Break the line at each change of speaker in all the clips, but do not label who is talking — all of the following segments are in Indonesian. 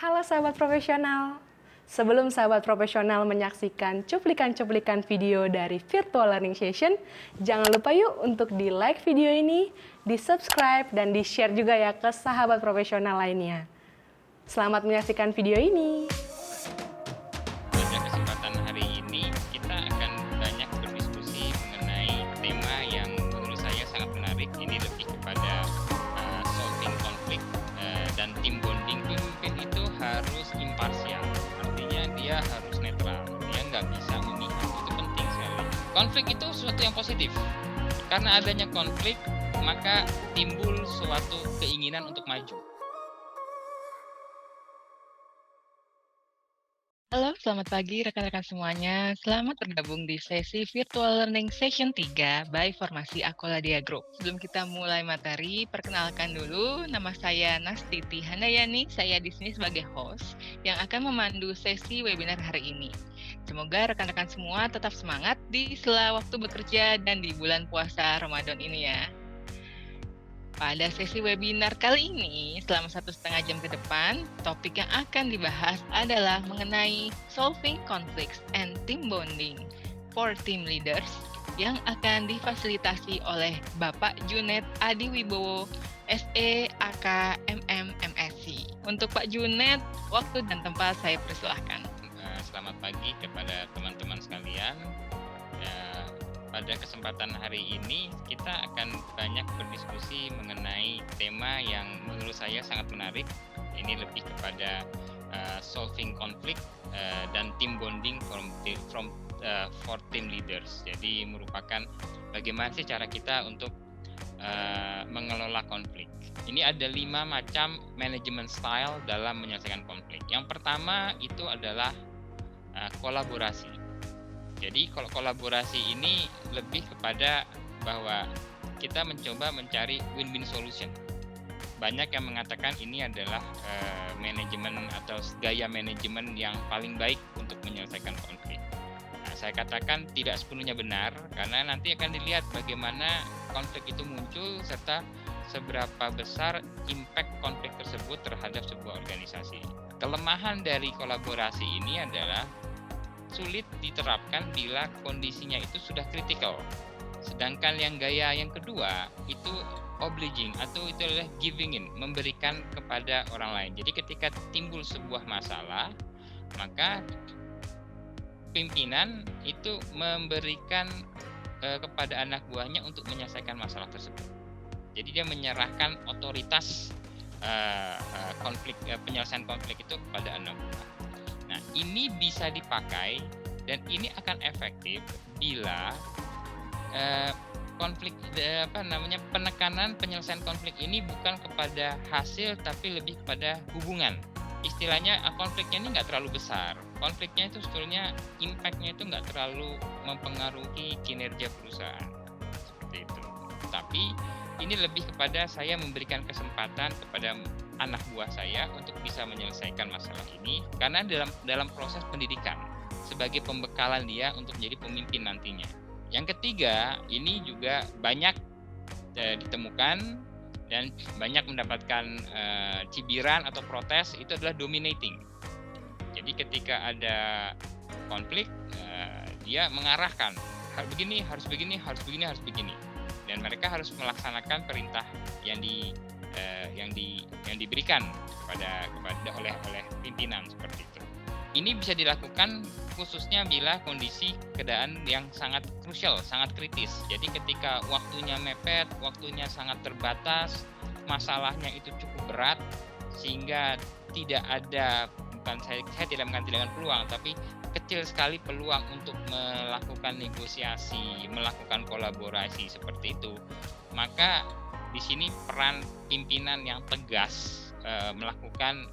Halo sahabat profesional. Sebelum sahabat profesional menyaksikan cuplikan-cuplikan video dari Virtual Learning Session, jangan lupa yuk untuk di-like video ini, di-subscribe, dan di-share juga ya ke sahabat profesional lainnya. Selamat menyaksikan video ini.
Pada kesempatan hari ini, kita akan banyak berdiskusi mengenai tema yang menurut saya sangat menarik. Ini lebih kepada solving konflik dan team bonding. Pemimpin itu harus imparsial, artinya dia harus netral, dia nggak bisa memihak, itu penting sekali. Konflik itu sesuatu yang positif, karena adanya konflik, maka timbul suatu keinginan untuk maju.
Halo, selamat pagi rekan-rekan semuanya. Selamat bergabung di sesi Virtual Learning Session 3 by Formasi Akoladia Group. Sebelum kita mulai materi, perkenalkan dulu nama saya Nastiti Handayani. Saya di sini sebagai host yang akan memandu sesi webinar hari ini. Semoga rekan-rekan semua tetap semangat di sela waktu bekerja dan di bulan puasa Ramadan ini ya. Pada sesi webinar kali ini, selama 1,5 jam ke depan, topik yang akan dibahas adalah mengenai solving conflicts and team bonding for team leaders yang akan difasilitasi oleh Bapak Junet Adiwibowo, SE AK MM MSc. Untuk Pak Junet, waktu dan tempat saya persilahkan.
Selamat pagi kepada teman-teman sekalian. Pada kesempatan hari ini kita akan banyak berdiskusi mengenai tema yang menurut saya sangat menarik. Ini lebih kepada solving conflict dan team bonding for team leaders. Jadi merupakan bagaimana sih cara kita untuk mengelola konflik. Ini ada 5 macam management style dalam menyelesaikan konflik. Yang pertama itu adalah kolaborasi. Jadi kalau kolaborasi ini lebih kepada bahwa kita mencoba mencari win-win solution. Banyak yang mengatakan ini adalah manajemen atau gaya manajemen yang paling baik untuk menyelesaikan konflik. Nah, saya katakan tidak sepenuhnya benar karena nanti akan dilihat bagaimana konflik itu muncul serta seberapa besar impact konflik tersebut terhadap sebuah organisasi. Kelemahan dari kolaborasi ini adalah sulit diterapkan bila kondisinya itu sudah kritikal. Sedangkan yang gaya yang kedua itu obliging atau itu adalah giving in, memberikan kepada orang lain. Jadi ketika timbul sebuah masalah, maka pimpinan itu memberikan kepada anak buahnya untuk menyelesaikan masalah tersebut. Jadi dia menyerahkan otoritas penyelesaian konflik itu kepada anak buah. Nah, ini bisa dipakai dan ini akan efektif bila penekanan penyelesaian konflik ini bukan kepada hasil tapi lebih kepada hubungan. Istilahnya konfliknya ini nggak terlalu besar. Konfliknya itu sebetulnya impact-nya itu nggak terlalu mempengaruhi kinerja perusahaan. Seperti itu. Tapi ini lebih kepada saya memberikan kesempatan kepada anak buah saya untuk bisa menyelesaikan masalah ini karena dalam proses pendidikan sebagai pembekalan dia untuk menjadi pemimpin nantinya. Yang ketiga, ini juga banyak ditemukan dan banyak mendapatkan cibiran atau protes, itu adalah dominating. Jadi ketika ada konflik, dia mengarahkan harus begini, harus begini, harus begini, harus begini. Dan mereka harus melaksanakan perintah yang diberikan oleh pimpinan seperti itu. Ini bisa dilakukan khususnya bila kondisi keadaan yang sangat krusial, sangat kritis. Jadi ketika waktunya mepet, waktunya sangat terbatas, masalahnya itu cukup berat sehingga tidak ada, saya tidak mengatakan peluang, tapi kecil sekali peluang untuk melakukan negosiasi, melakukan kolaborasi seperti itu. Maka di sini peran pimpinan yang tegas melakukan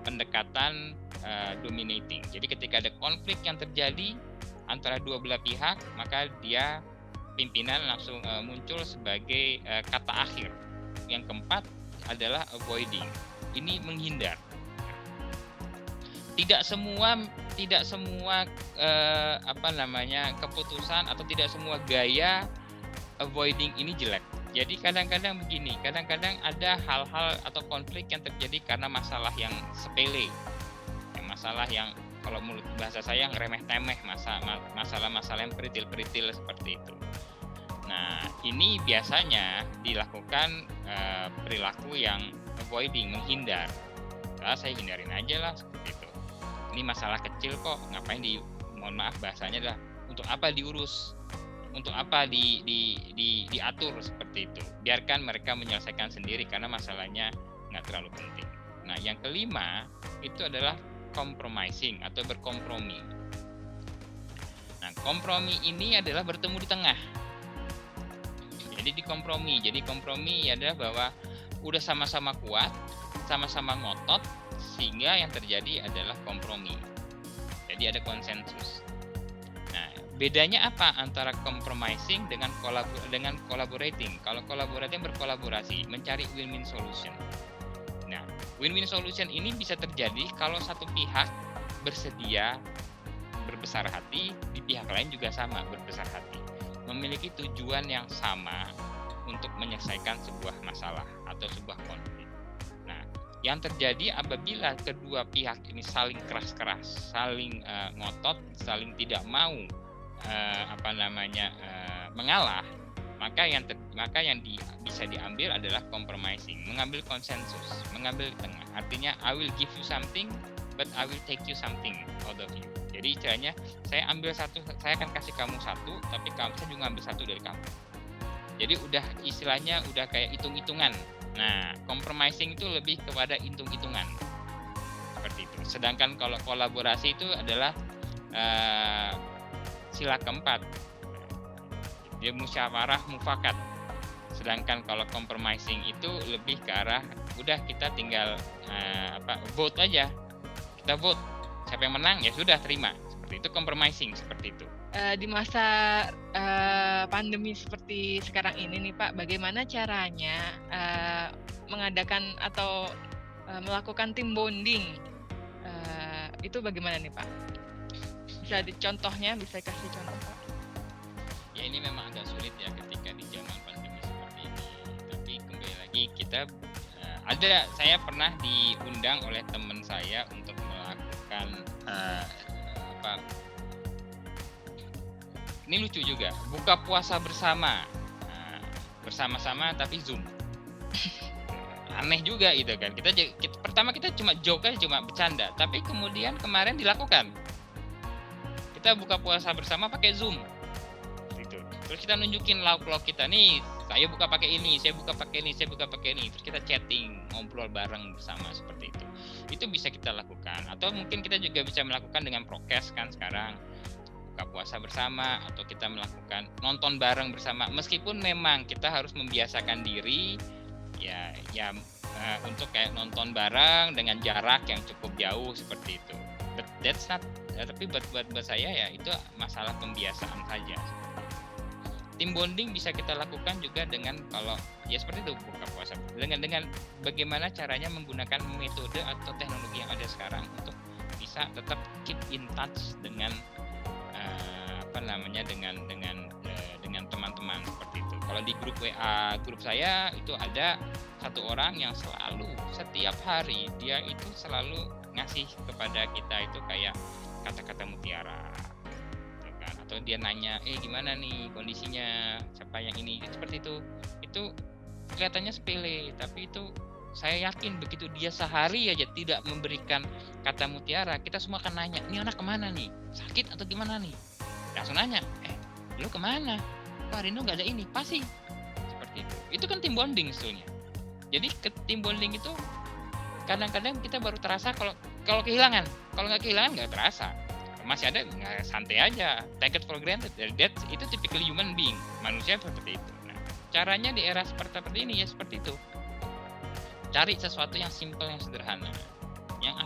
pendekatan dominating. Jadi ketika ada konflik yang terjadi antara dua belah pihak, maka dia pimpinan langsung muncul sebagai kata akhir. Yang keempat adalah avoiding. Ini menghindar. Tidak semua keputusan atau tidak semua gaya avoiding ini jelek. Jadi kadang-kadang begini, kadang-kadang ada hal-hal atau konflik yang terjadi karena masalah yang sepele, masalah yang kalau menurut bahasa saya yang remeh-temeh, masalah-masalah yang peritil-peritil seperti itu. Nah, ini biasanya dilakukan perilaku yang avoiding, menghindar. Saya hindarin aja lah seperti itu. Ini masalah kecil kok, ngapain mohon maaf bahasanya adalah untuk apa diurus, untuk apa diatur seperti itu. Biarkan mereka menyelesaikan sendiri karena masalahnya nggak terlalu penting. Nah, yang kelima itu adalah compromising atau berkompromi. Nah, kompromi ini adalah bertemu di tengah. Jadi kompromi adalah bahwa udah sama-sama kuat, sama-sama ngotot, sehingga yang terjadi adalah kompromi. Jadi ada konsensus. Nah, bedanya apa antara compromising dengan collaborating? Kalau collaborating berkolaborasi, mencari win-win solution. Nah, win-win solution ini bisa terjadi kalau satu pihak bersedia berbesar hati, di pihak lain juga sama berbesar hati, memiliki tujuan yang sama untuk menyelesaikan sebuah masalah atau sebuah konflik. Nah, yang terjadi apabila kedua pihak ini saling keras-keras, saling ngotot, saling tidak mau mengalah, maka yang bisa diambil adalah compromising, mengambil konsensus, mengambil tengah. Artinya I will give you something, but I will take you something out of you. Jadi istilahnya saya ambil satu, saya akan kasih kamu satu, tapi saya juga ambil satu dari kamu. Jadi udah istilahnya udah kayak hitung-hitungan. Nah, compromising itu lebih kepada hitung-hitungan seperti itu. Sedangkan kalau kolaborasi itu adalah sila keempat, dia musyawarah mufakat. Sedangkan kalau compromising itu lebih ke arah udah kita tinggal vote aja, kita vote siapa yang menang ya sudah terima, seperti itu compromising seperti itu.
Di masa pandemi seperti sekarang ini nih Pak, bagaimana caranya mengadakan atau melakukan team bonding? Itu bagaimana nih Pak? Bisa contohnya, bisa kasih contoh Pak?
Ya ini memang agak sulit ya ketika di zaman pandemi seperti ini. Tapi kembali lagi kita saya pernah diundang oleh teman saya untuk melakukan ini lucu juga, buka puasa bersama, bersama-sama tapi Zoom. Aneh juga gitu kan. Pertama kita cuma joke aja, cuma bercanda, tapi kemudian kemarin dilakukan. Kita buka puasa bersama pakai Zoom. Gitu. Terus kita nunjukin lauk-lauk kita nih, saya buka pakai ini, saya buka pakai ini, saya buka pakai ini. Terus kita chatting, ngobrol bareng bersama seperti itu. Itu bisa kita lakukan. Atau mungkin kita juga bisa melakukan dengan prokes kan sekarang. Buka puasa bersama, atau kita melakukan nonton bareng bersama, meskipun memang kita harus membiasakan diri untuk kayak nonton bareng dengan jarak yang cukup jauh seperti itu. But that's not, tapi buat saya ya itu masalah pembiasaan saja. Team bonding bisa kita lakukan juga dengan kalau ya seperti itu buka puasa dengan bagaimana caranya menggunakan metode atau teknologi yang ada sekarang untuk bisa tetap keep in touch dengan dengan teman-teman seperti itu. Kalau di grup WA grup saya itu ada satu orang yang selalu setiap hari dia itu selalu ngasih kepada kita itu kayak kata-kata mutiara gitu kan. Atau dia nanya gimana nih kondisinya, siapa yang ini, seperti itu kelihatannya sepele, tapi itu saya yakin begitu dia sehari aja tidak memberikan kata mutiara, kita semua akan nanya, ini anak kemana nih, sakit atau gimana nih, langsung nanya, lu kemana, hari ini nggak ada ini, pasti seperti itu kan team bonding sebetulnya. Jadi ke team bonding itu kadang-kadang kita baru terasa kalau kehilangan, kalau nggak kehilangan nggak terasa, masih ada nggak, santai aja, take it for granted, itu typical human being, manusia seperti itu. Nah, caranya di era seperti ini ya seperti itu. Cari sesuatu yang simple, yang sederhana, yang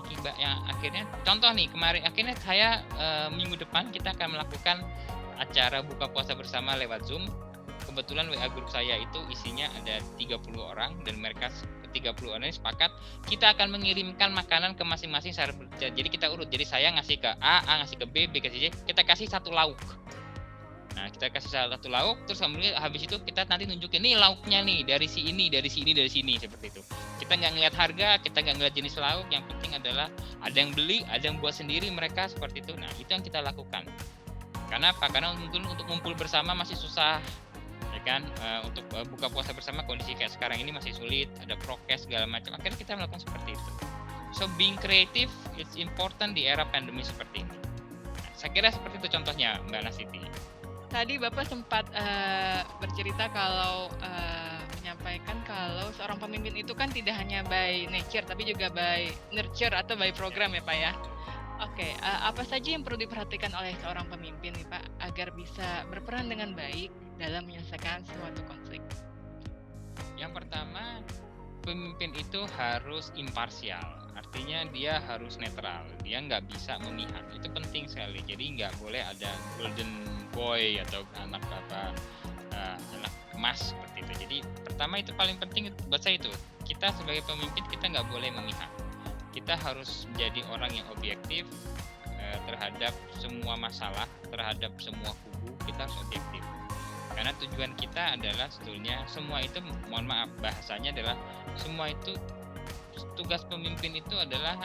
akhirnya contoh nih kemarin akhirnya saya minggu depan kita akan melakukan acara buka puasa bersama lewat Zoom. Kebetulan WA grup saya itu isinya ada 30 orang dan mereka 30 orang ini sepakat kita akan mengirimkan makanan ke masing-masing secara jadi kita urut. Jadi saya ngasih ke A ngasih ke B, B ke C, kita kasih satu lauk. Nah, kita kasih salah satu lauk, terus kemudian habis itu kita nanti nunjukin nih lauknya nih dari sini, dari sini, dari sini, seperti itu. Kita nggak ngeliat harga, kita nggak ngeliat jenis lauk, yang penting adalah ada yang beli, ada yang buat sendiri mereka seperti itu. Nah, itu yang kita lakukan. Karena apa? Karena mungkin untuk ngumpul bersama masih susah, ya kan? Untuk buka puasa bersama kondisi kayak sekarang ini masih sulit, ada prokes segala macam. Akhirnya kita melakukan seperti itu. So being creative is important di era pandemi seperti ini. Nah, saya kira seperti itu contohnya, Mbak Nasiti.
Tadi Bapak sempat bercerita kalau menyampaikan kalau seorang pemimpin itu kan tidak hanya by nature tapi juga by nurture atau by program ya Pak ya. Oke, apa saja yang perlu diperhatikan oleh seorang pemimpin nih Pak agar bisa berperan dengan baik dalam menyelesaikan suatu konflik?
Yang pertama, pemimpin itu harus imparsial. Artinya dia harus netral, dia nggak bisa memihak. Itu penting sekali. Jadi nggak boleh ada golden boy atau anak emas seperti itu. Jadi pertama itu paling penting buat saya itu, kita sebagai pemimpin kita nggak boleh memihak. Kita harus menjadi orang yang objektif terhadap semua masalah, terhadap semua kubu. Kita harus objektif. Karena tujuan kita adalah sebetulnya semua itu, mohon maaf bahasanya adalah semua itu, tugas pemimpin itu adalah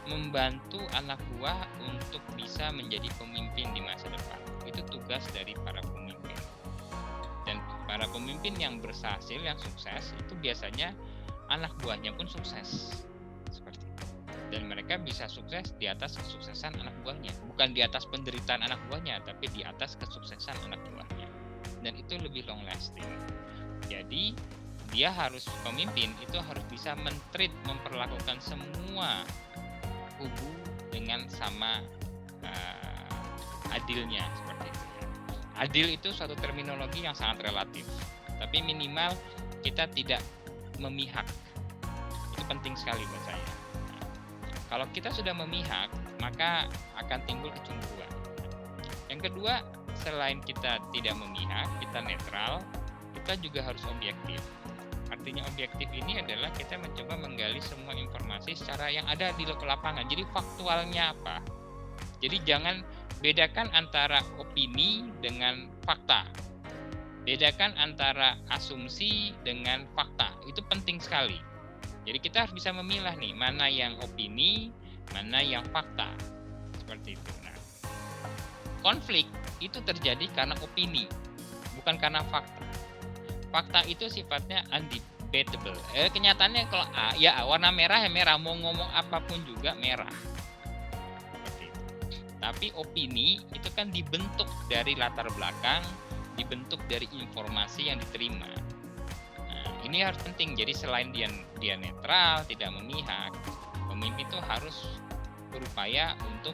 membantu anak buah untuk bisa menjadi pemimpin di masa depan. Itu tugas dari para pemimpin. Dan para pemimpin yang berhasil, yang sukses, itu biasanya anak buahnya pun sukses. Seperti itu. Dan mereka bisa sukses di atas kesuksesan anak buahnya. Bukan di atas penderitaan anak buahnya, tapi di atas kesuksesan anak buahnya. Dan itu lebih long lasting. Jadi dia harus, pemimpin itu harus bisa memperlakukan semua kubu dengan sama adilnya, seperti itu ya. Adil itu suatu terminologi yang sangat relatif, tapi minimal kita tidak memihak. Itu penting sekali buat saya. Nah, kalau kita sudah memihak, maka akan timbul kecemburuan. Yang kedua, selain kita tidak memihak, kita netral, kita juga harus objektif. Artinya objektif ini adalah kita mencoba menggali semua informasi secara yang ada di lapangan. Jadi faktualnya apa? Jadi jangan bedakan antara opini dengan fakta. Bedakan antara asumsi dengan fakta. Itu penting sekali. Jadi kita harus bisa memilah nih, mana yang opini, mana yang fakta. Seperti itu. Nah, konflik itu terjadi karena opini, bukan karena fakta. Fakta itu sifatnya undebatable. Kenyataannya kalau A, ya A, warna merah ya merah, mau ngomong apapun juga merah. Seperti itu. Tapi opini itu kan dibentuk dari latar belakang, dibentuk dari informasi yang diterima. Nah, ini harus penting. Jadi selain dia netral, tidak memihak, pemimpin itu harus berupaya untuk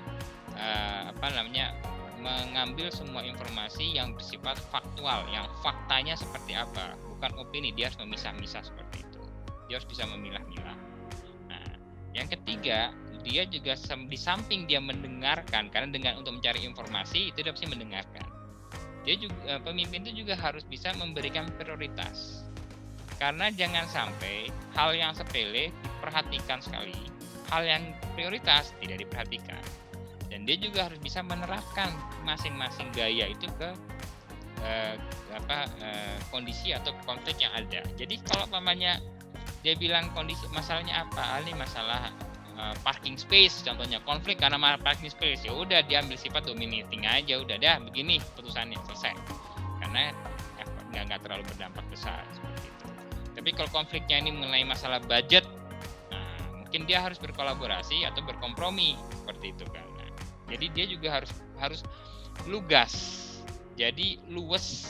mengambil semua informasi yang bersifat faktual, yang faktanya seperti apa, bukan opini. Dia harus memisah-misah seperti itu. Dia harus bisa memilah-milah. Nah, yang ketiga, dia juga di samping dia mendengarkan, karena dengan untuk mencari informasi itu dia pasti mendengarkan. Dia juga, pemimpin itu juga harus bisa memberikan prioritas. Karena jangan sampai hal yang sepele diperhatikan sekali, hal yang prioritas tidak diperhatikan. Dan dia juga harus bisa menerapkan masing-masing gaya itu ke kondisi atau konflik yang ada. Jadi kalau umpamanya dia bilang kondisi masalahnya apa, ini masalah parking space contohnya, konflik karena parking space, ya udah dia ambil sifat dominating aja, udah dah begini putusannya selesai. Karena nggak terlalu berdampak besar seperti itu. Tapi kalau konfliknya ini mengenai masalah budget, nah mungkin dia harus berkolaborasi atau berkompromi seperti itu kan. Jadi dia juga harus lugas, jadi luwes,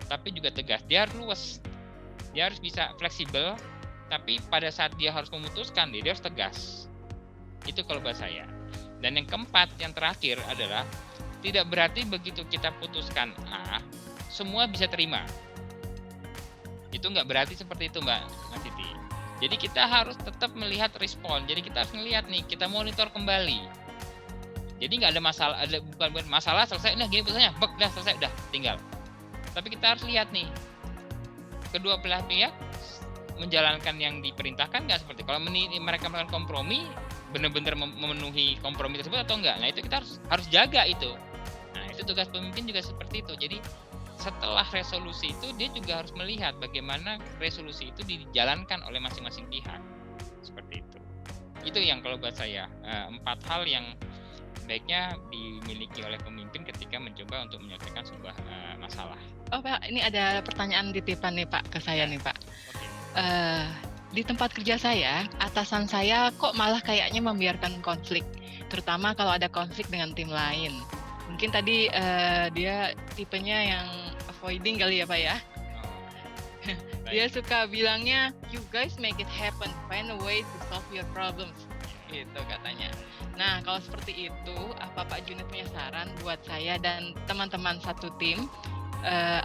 tapi juga tegas. Dia harus luwes, dia harus bisa fleksibel, tapi pada saat dia harus memutuskan, dia harus tegas. Itu kalau bahasa saya. Dan yang keempat, yang terakhir adalah tidak berarti begitu kita putuskan A, semua bisa terima. Itu nggak berarti seperti itu, Mbak Nasiti. Jadi kita harus tetap melihat respon. Jadi kita harus melihat nih, kita monitor kembali. Jadi nggak ada masalah, bukan masalah selesai, nah gini putusannya, dah selesai, udah tinggal. Tapi kita harus lihat nih, kedua belah pihak menjalankan yang diperintahkan nggak, seperti kalau mereka melakukan kompromi, benar-benar memenuhi kompromi tersebut atau enggak. Nah itu kita harus jaga itu. Nah Itu tugas pemimpin juga seperti itu. Jadi setelah resolusi itu dia juga harus melihat bagaimana resolusi itu dijalankan oleh masing-masing pihak. Seperti itu. Itu yang kalau buat saya 4 hal yang baiknya dimiliki oleh pemimpin ketika mencoba untuk menyelesaikan sebuah masalah.
Oh Pak, ini ada pertanyaan titipan nih Pak ke saya nih Pak.
Oke.
Di tempat kerja saya, atasan saya kok malah kayaknya membiarkan konflik, terutama kalau ada konflik dengan tim lain. Mungkin tadi dia tipenya yang avoiding kali ya Pak ya.
Oh,
Dia
baik.
suka bilangnya, you guys make it happen, find a way to solve your problems, gitu katanya. Nah, kalau seperti itu, apa Pak Junit punya saran buat saya dan teman-teman satu tim,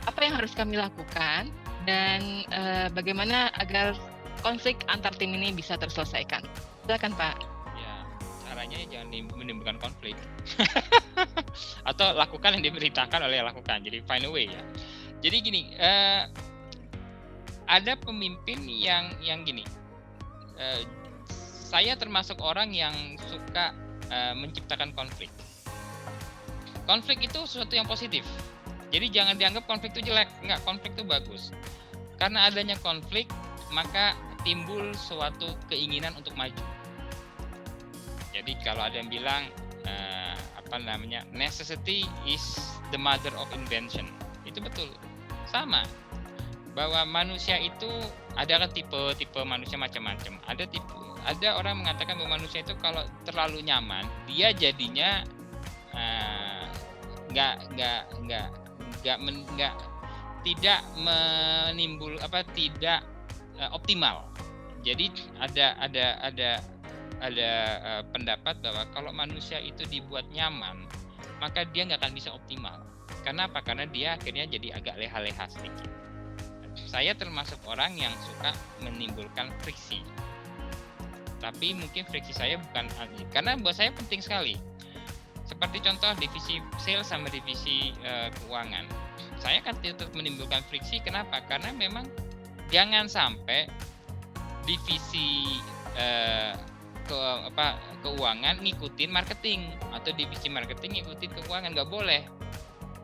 apa yang harus kami lakukan dan bagaimana agar konflik antar tim ini bisa terselesaikan? Silakan Pak.
Ya, caranya jangan menimbulkan konflik. Atau lakukan yang diberitakan oleh lakukan. Jadi find a way ya. Jadi gini, ada pemimpin yang gini. Saya termasuk orang yang suka menciptakan konflik. Konflik itu sesuatu yang positif. Jadi jangan dianggap konflik itu jelek. Enggak, konflik itu bagus. Karena adanya konflik, maka timbul suatu keinginan untuk maju. Jadi kalau ada yang bilang necessity is the mother of invention, itu betul. Sama, bahwa manusia itu ada kan tipe manusia macam-macam. Ada orang mengatakan bahwa manusia itu kalau terlalu nyaman, dia jadinya tidak optimal. Jadi ada pendapat bahwa kalau manusia itu dibuat nyaman, maka dia nggak akan bisa optimal. Karena apa? Karena dia akhirnya jadi agak leha-leha sedikit. Saya termasuk orang yang suka menimbulkan friksi. Tapi mungkin friksi saya bukan karena buat saya penting sekali. Seperti contoh divisi sales sama divisi keuangan. Saya kan tetap menimbulkan friksi. Kenapa? Karena memang jangan sampai divisi keuangan ngikutin marketing atau divisi marketing ngikutin keuangan, nggak boleh.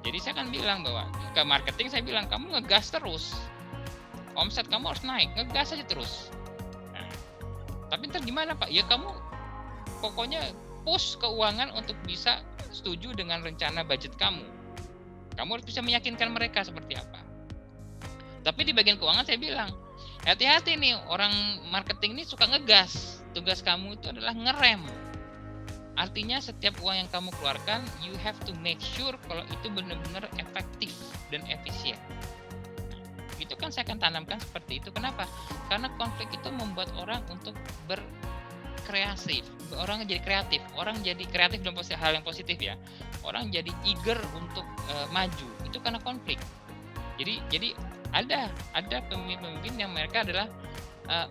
Jadi saya kan bilang bahwa ke marketing saya bilang kamu ngegas terus, omset kamu harus naik, ngegas aja terus. Nah, tapi ntar gimana Pak? Ya kamu pokoknya push keuangan untuk bisa setuju dengan rencana budget kamu. Kamu harus bisa meyakinkan mereka seperti apa. Tapi di bagian keuangan saya bilang, hati-hati nih orang marketing ini suka ngegas. Tugas kamu itu adalah ngerem. Artinya setiap uang yang kamu keluarkan, you have to make sure kalau itu benar-benar efektif dan efisien. Itu kan saya akan tanamkan seperti itu. Kenapa? Karena konflik itu membuat orang untuk berkreatif. Orang jadi kreatif. Orang jadi kreatif dalam hal yang positif ya. Orang jadi eager untuk maju. Itu karena konflik. Jadi ada pemimpin yang mereka adalah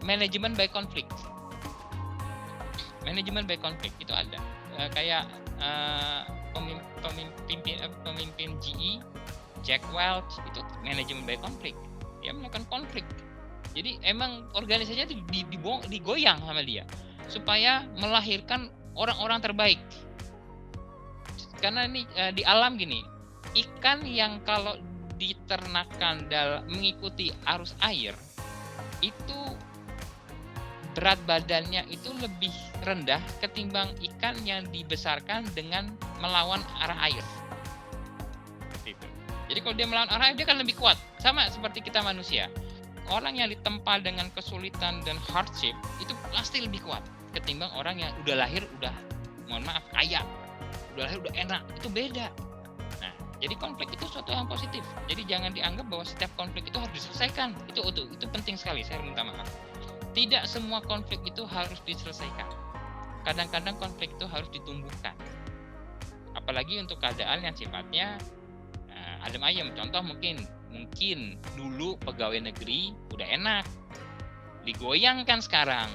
manajemen by konflik. Manajemen by konflik itu ada. Kayak pemimpin GE, Jack Welch, itu manajemen by konflik. Dia melakukan konflik. Jadi emang organisasinya digoyang sama dia supaya melahirkan orang-orang terbaik. Karena ini di alam gini, ikan yang kalau diternakan mengikuti arus air itu berat badannya itu lebih rendah ketimbang ikan yang dibesarkan dengan melawan arah air. Gitu. Jadi kalau dia melawan arah air dia kan lebih kuat. Sama seperti kita manusia. Orang yang ditempa dengan kesulitan dan hardship itu pasti lebih kuat ketimbang orang yang udah lahir udah mohon maaf kaya. Udah lahir udah enak. Itu beda. Nah, jadi konflik itu suatu yang positif. Jadi jangan dianggap bahwa setiap konflik itu harus diselesaikan. Itu penting sekali, saya minta maaf. Tidak semua konflik itu harus diselesaikan. Kadang-kadang konflik itu harus ditumbuhkan. Apalagi untuk keadaan yang sifatnya adem ayem. Contoh mungkin dulu pegawai negeri udah enak, digoyangkan sekarang.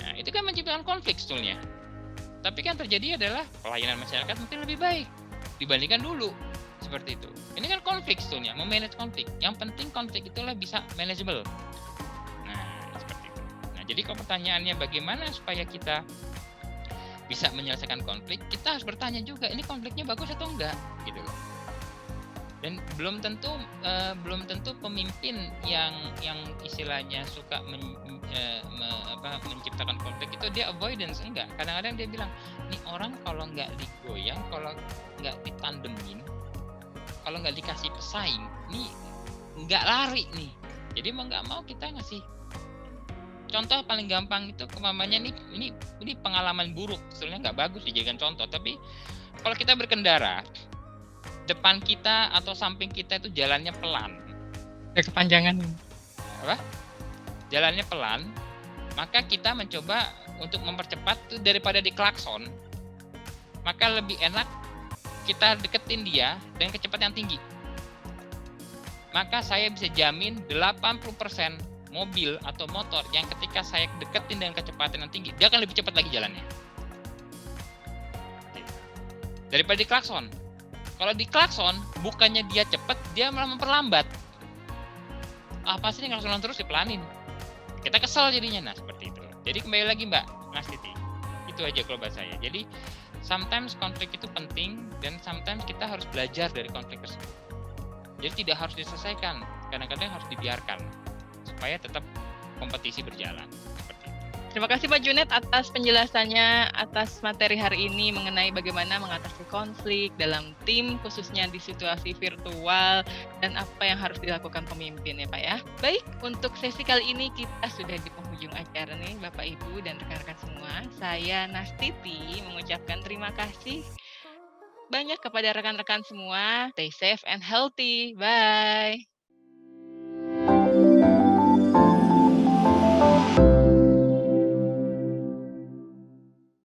Nah, itu kan menciptakan konflik sebetulnya. Tapi kan terjadi adalah pelayanan masyarakat mungkin lebih baik dibandingkan dulu. Seperti itu. Ini kan konflik sebetulnya, memanage konflik. Yang penting konflik itulah bisa manageable. Nah, seperti itu. Nah, jadi kalau pertanyaannya bagaimana supaya kita bisa menyelesaikan konflik, kita harus bertanya juga, ini konfliknya bagus atau enggak, gitu loh. Dan belum tentu pemimpin yang istilahnya suka menciptakan konflik itu dia avoidance, enggak. Kadang-kadang dia bilang, "Nih orang kalau nggak digoyang, kalau nggak ditandemin, kalau nggak dikasih pesaing, nih nggak lari nih." Jadi mau nggak mau kita ngasih contoh paling gampang itu umpamanya nih, ini pengalaman buruk, sebenarnya nggak bagus dijadikan contoh, tapi kalau kita berkendara, depan kita atau samping kita itu jalannya pelan,
Udah kepanjangan.
apa? Jalannya pelan, maka kita mencoba untuk mempercepat tuh daripada diklakson, maka lebih enak kita deketin dia dengan kecepatan yang tinggi. Maka saya bisa jamin 80% mobil atau motor yang ketika saya deketin dengan kecepatan yang tinggi, dia akan lebih cepat lagi jalannya. Daripada diklakson. Kalau diklakson, bukannya dia cepat, dia malah memperlambat. Apa sih ini klaksonan terus dipelanin? Kita kesel jadinya, nah seperti itu. Jadi kembali lagi Mbak Nastiti, itu aja kalau buat saya. Jadi sometimes konflik itu penting dan sometimes kita harus belajar dari konflik tersebut. Jadi tidak harus diselesaikan, kadang-kadang harus dibiarkan supaya tetap kompetisi berjalan. Seperti itu.
Terima kasih Pak Junet atas penjelasannya atas materi hari ini mengenai bagaimana mengatasi konflik dalam tim khususnya di situasi virtual dan apa yang harus dilakukan pemimpin ya Pak ya. Baik, untuk sesi kali ini kita sudah di penghujung acara nih Bapak Ibu dan rekan-rekan semua. Saya Nastiti mengucapkan terima kasih banyak kepada rekan-rekan semua. Stay safe and healthy. Bye.